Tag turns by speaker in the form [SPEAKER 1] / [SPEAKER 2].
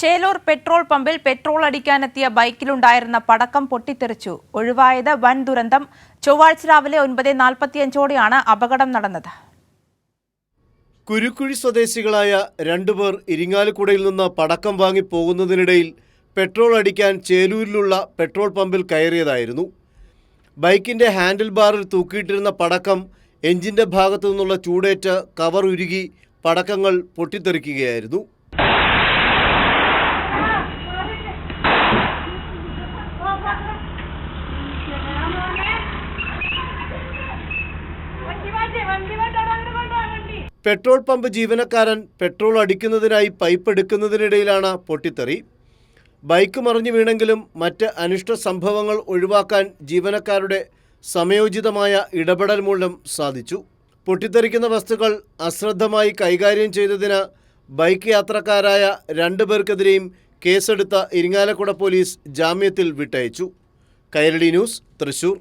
[SPEAKER 1] Chelur petrol പമ്പിൽ petrol അടിക്കാനെത്തിയ ബൈക്കിലുണ്ടായിരുന്ന പടക്കം പൊട്ടിത്തെറിച്ചു. ഒഴിവായത് വൻ ദുരന്തം. ചൊവ്വാഴ്ച രാവിലെ 9:45ഓടെയാണ് അപകടം നടന്നത്.
[SPEAKER 2] കുരുക്കുഴി സ്വദേശികളായ രണ്ടുപേർ ഇരിങ്ങാലക്കുടയിൽ നിന്ന് പടക്കം വാങ്ങി പോകുന്നതിനിടയിൽ പെട്രോൾ അടിക്കാൻ ചേലൂരിലുള്ള പെട്രോൾ പമ്പിൽ കയറിയതായിരുന്നു. ബൈക്കിന്റെ ഹാൻഡിൽ ബാറിൽ തൂക്കിയിട്ടിരുന്ന പടക്കം എഞ്ചിന്റെ ഭാഗത്തു നിന്നുള്ള ചൂടേറ്റ് കവർ ഉരുകി പടക്കങ്ങൾ പൊട്ടിത്തെറിക്കുകയായിരുന്നു. പെട്രോൾ പമ്പ് ജീവനക്കാരൻ പെട്രോൾ അടിക്കുന്നതിനായി പൈപ്പ് എടുക്കുന്നതിനിടയിലാണ് പൊട്ടിത്തെറി. ബൈക്ക് മറിഞ്ഞു വീണെങ്കിലും മറ്റ് അനിഷ്ട സംഭവങ്ങൾ ഒഴിവാക്കാൻ ജീവനക്കാരുടെ സമയോചിതമായ ഇടപെടൽ മൂലം സാധിച്ചു. പൊട്ടിത്തെറിക്കുന്ന വസ്തുക്കൾ അശ്രദ്ധമായി കൈകാര്യം ചെയ്തതിന് ബൈക്ക് യാത്രക്കാരായ 2 പേർക്കെതിരെയും കേസെടുത്ത ഇരിങ്ങാലക്കുട പോലീസ് ജാമ്യത്തിൽ വിട്ടയച്ചു. കൈരളി ന്യൂസ്, തൃശൂർ.